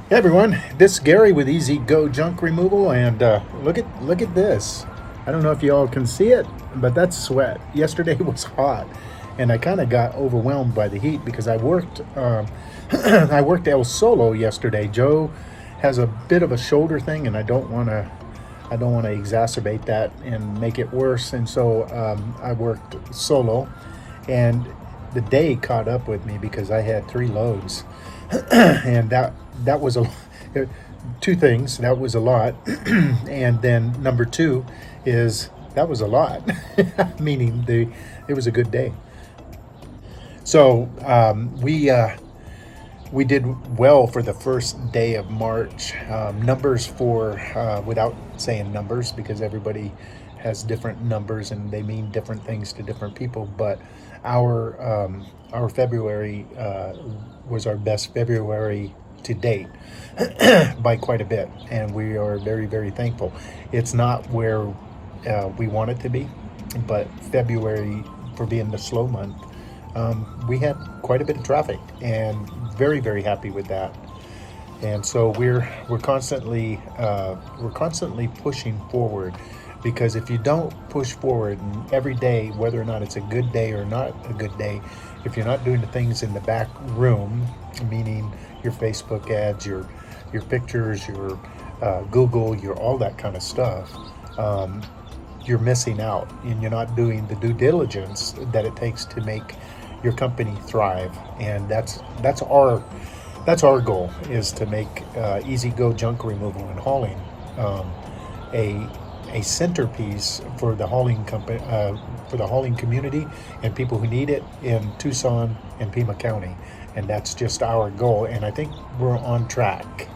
Hey everyone, this is Gary with Easy Go Junk Removal, and look at this. I don't know if you all can see it, but that's sweat. Yesterday was hot, and I kind of got overwhelmed by the heat because I worked I worked El Solo yesterday. Joe has a bit of a shoulder thing, and I don't want to exacerbate that and make it worse, and so I worked solo, and the day caught up with me because I had three loads, and that was a two things. That was a lot, and then number two is that was a lot, meaning it was a good day. So we did well for the first day of March. Numbers for without saying numbers because everybody has different numbers and they mean different things to different people. But our February was our best February to date by quite a bit, and we are very very thankful. It's not where we want it to be, but February, for being the slow month, we had quite a bit of traffic, and very very happy with that. And so we're constantly pushing forward, because if you don't push forward and every day, whether or not it's a good day or not a good day, if you're not doing the things in the back room, meaning your Facebook ads, your pictures, your Google, your all that kind of stuff, um, you're missing out, and you're not doing the due diligence that it takes to make your company thrive. And that's our goal, is to make Easy Go Junk Removal and Hauling um, a a centerpiece for the hauling company, for the hauling community and people who need it in Tucson and Pima County. And that's just our goal, and I think we're on track.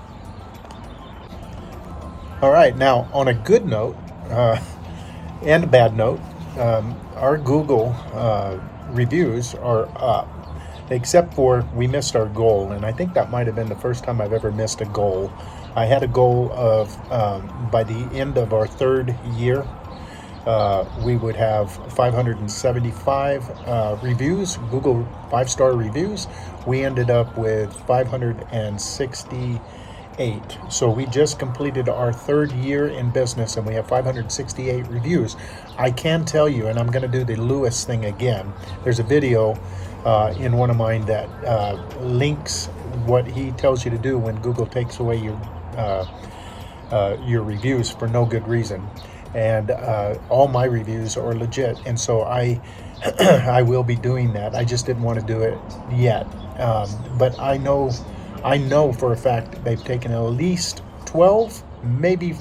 All right, now on a good note, and a bad note, our Google reviews are up, except for we missed our goal, and I think that might have been the first time I've ever missed a goal. I had a goal of, by the end of our third year, we would have 575 reviews, Google 5-star reviews. We ended up with 568. So we just completed our third year in business, and we have 568 reviews. I can tell you, and I'm going to do the Lewis thing again. There's a video in one of mine that links what he tells you to do when Google takes away your reviews for no good reason. And all my reviews are legit, and so I I will be doing that. I just didn't want to do it yet, but I know for a fact they've taken at least 12, maybe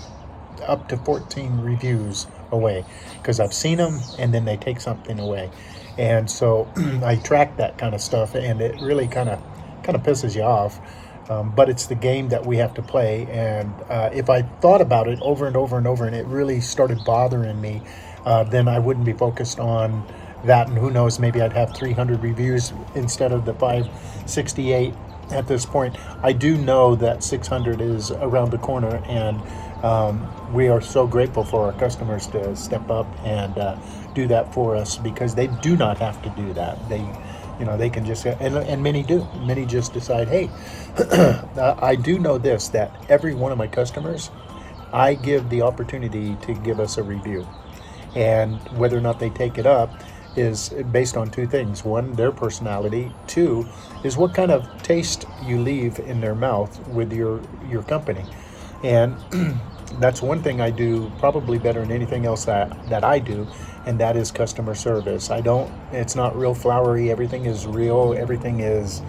up to 14 reviews away, because I've seen them and then they take something away, and so I track that kind of stuff, and it really kind of pisses you off. But it's the game that we have to play, and if I thought about it over and over and over, and it really started bothering me, then I wouldn't be focused on that, and who knows, maybe I'd have 300 reviews instead of the 568 at this point. I do know that 600 is around the corner, and we are so grateful for our customers to step up and do that for us, because they do not have to do that. They can just, and many do. Many just decide, hey, I do know this, that every one of my customers, I give the opportunity to give us a review. And whether or not they take it up is based on two things. One, their personality. Two, is what kind of taste you leave in their mouth with your company. And that's one thing I do probably better than anything else that I do, and that is customer service. It's not real flowery. Everything is real. Everything is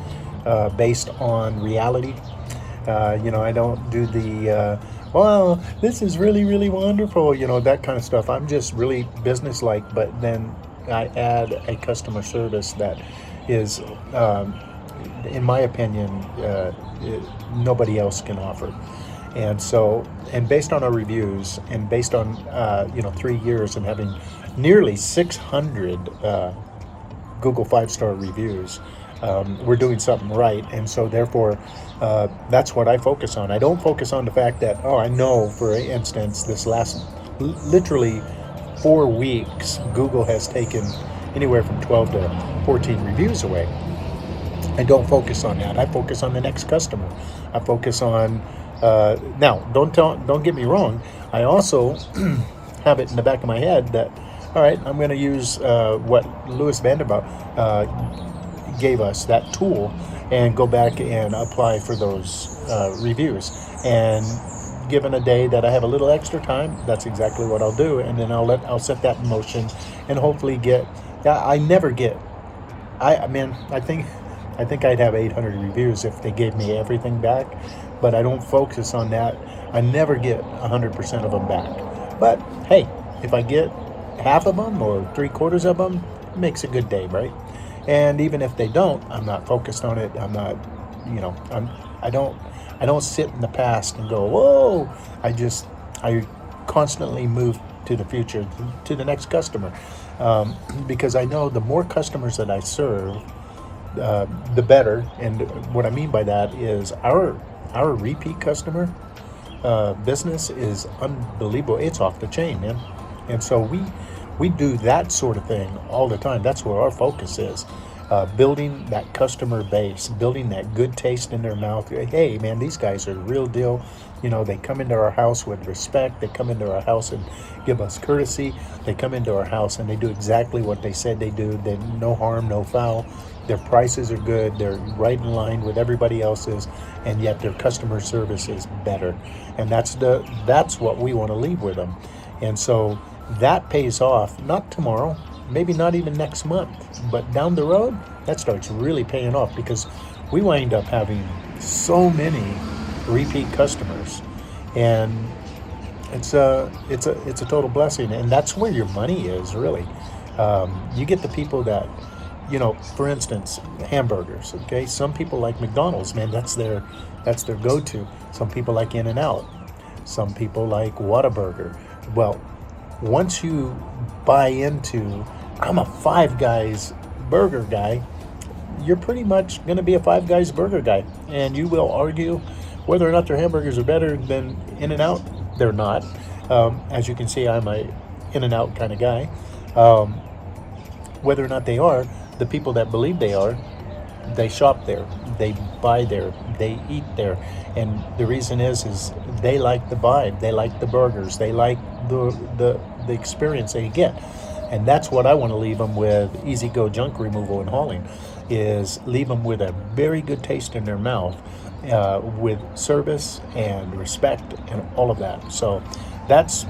based on reality. I don't do well, this is really, really wonderful, that kind of stuff. I'm just really businesslike, but then I add a customer service that is, in my opinion, nobody else can offer. And so, and based on our reviews, and based on 3 years and having nearly 600 Google 5-star reviews, we're doing something right. And so therefore, that's what I focus on. I don't focus on the fact that, I know, for instance, this last literally 4 weeks, Google has taken anywhere from 12 to 14 reviews away. I don't focus on that. I focus on the next customer. I focus on now. Don't get me wrong. I also have it in the back of my head that all right, I'm going to use what Louis Vanderbilt gave us, that tool, and go back and apply for those reviews. And given a day that I have a little extra time, that's exactly what I'll do. And then I'll set that in motion, and hopefully get. Yeah, I never get. I mean, I think I'd have 800 reviews if they gave me everything back, but I don't focus on that. I never get 100% of them back. But hey, if I get half of them or three quarters of them, it makes a good day, right? And even if they don't, I'm not focused on it. I'm not, you know, I don't, I don't sit in the past and go, whoa. I constantly move to the future, to the next customer, because I know the more customers that I serve, the better. And what I mean by that is our repeat customer business is unbelievable. It's off the chain, man. And so we do that sort of thing all the time. That's where our focus is. Building that customer base, building that good taste in their mouth. Hey, man, these guys are the real deal. You know, they come into our house with respect. They come into our house and give us courtesy. They come into our house and they do exactly what they said they do. They no harm, no foul. Their prices are good. They're right in line with everybody else's, and yet their customer service is better. And that's what we want to leave with them. And so that pays off. Not tomorrow, maybe not even next month, but down the road, that starts really paying off because we wind up having so many repeat customers, and it's a total blessing, and that's where your money is really. You get the people that, you know, for instance, hamburgers. Okay, some people like McDonald's, man. That's their go-to. Some people like In-N-Out. Some people like Whataburger. Well, once you buy into, I'm a Five Guys burger guy, you're pretty much going to be a Five Guys burger guy, and you will argue whether or not their hamburgers are better than In-N-Out. They're not. As you can see, I'm a In-N-Out kind of guy. Um, whether or not they are, the people that believe they are, they shop there, they buy there, they eat there, and the reason is they like the vibe, they like the burgers, they like the experience they get, and that's what I want to leave them with. Easy Go Junk Removal and Hauling is leave them with a very good taste in their mouth, with service and respect and all of that. So that's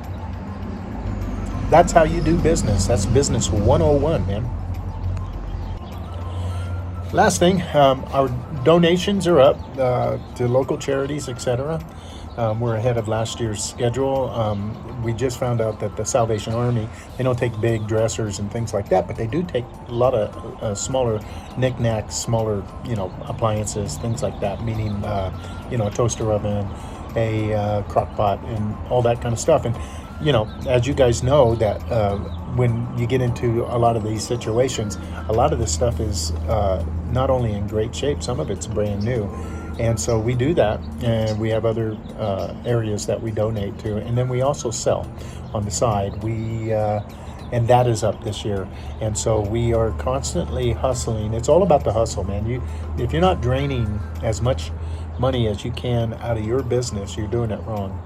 how you do business. That's business 101, man. Last thing, our donations are up to local charities, etc. We're ahead of last year's schedule. We just found out that the Salvation Army, they don't take big dressers and things like that, but they do take a lot of smaller knickknacks, smaller, appliances, things like that, meaning, a toaster oven, a crock pot, and all that kind of stuff. And, as you guys know, that when you get into a lot of these situations, a lot of this stuff is not only in great shape, some of it's brand new. And so we do that, and we have other areas that we donate to, and then we also sell on the side. And that is up this year, and so we are constantly hustling. It's all about the hustle, man. If you're not draining as much money as you can out of your business, you're doing it wrong.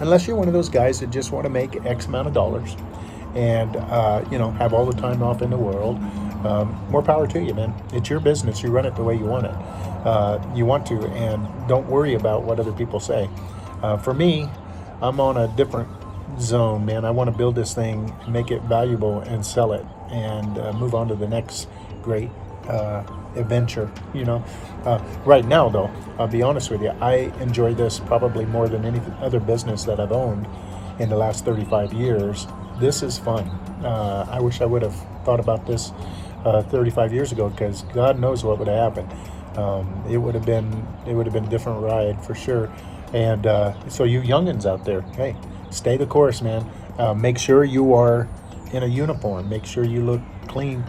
Unless you're one of those guys that just want to make X amount of dollars, and have all the time off in the world. More power to you, man. It's your business. You run it the way you want it. You want to, and don't worry about what other people say. For me, I'm on a different zone, man. I want to build this thing, make it valuable, and sell it, and move on to the next great adventure. Right now, though, I'll be honest with you, I enjoy this probably more than any other business that I've owned in the last 35 years. This is fun. I wish I would have thought about this 35 years ago, because God knows what would have happened. It would have been a different ride for sure. And so you youngins out there, hey, stay the course, man. Make sure you are in a uniform. Make sure you look clean.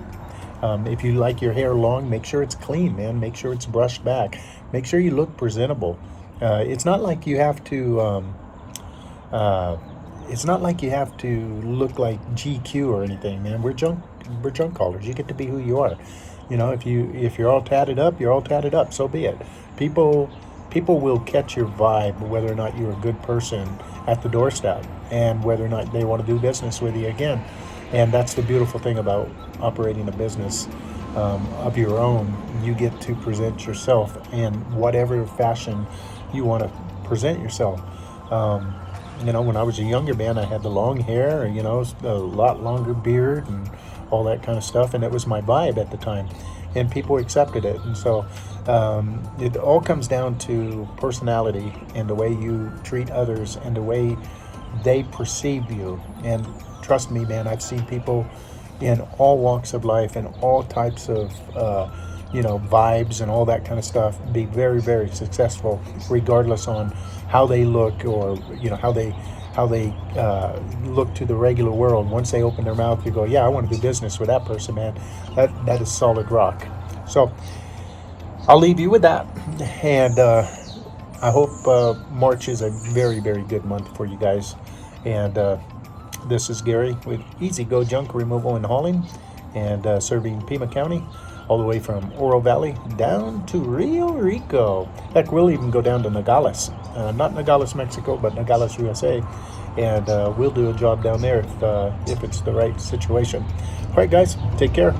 If you like your hair long, make sure it's clean, man. Make sure it's brushed back. Make sure you look presentable. It's not like you have to. It's not like you have to look like GQ or anything, man. We're junk callers. You get to be who you are. You know, if you're all tatted up, you're all tatted up. So be it. People people will catch your vibe whether or not you're a good person at the doorstep, and whether or not they want to do business with you again. And that's the beautiful thing about operating a business of your own. You get to present yourself in whatever fashion you want to present yourself. Um, you know, when I was a younger man, I had the long hair, you know, a lot longer beard and all that kind of stuff, and it was my vibe at the time, and people accepted it. And so it all comes down to personality and the way you treat others and the way they perceive you. And trust me, man, I've seen people in all walks of life and all types of vibes and all that kind of stuff be very, very successful, regardless on how they look, or how they look to the regular world. Once they open their mouth, you go, yeah, I want to do business with that person, man. That is solid rock. So I'll leave you with that, and I hope March is a very, very good month for you guys. And this is Gary with Easy Go Junk Removal and Hauling, and serving Pima County, all the way from Oro Valley down to Rio Rico. Heck, we'll even go down to Nogales. Not Nogales, Mexico, but Nogales, USA. And we'll do a job down there if it's the right situation. All right, guys, take care.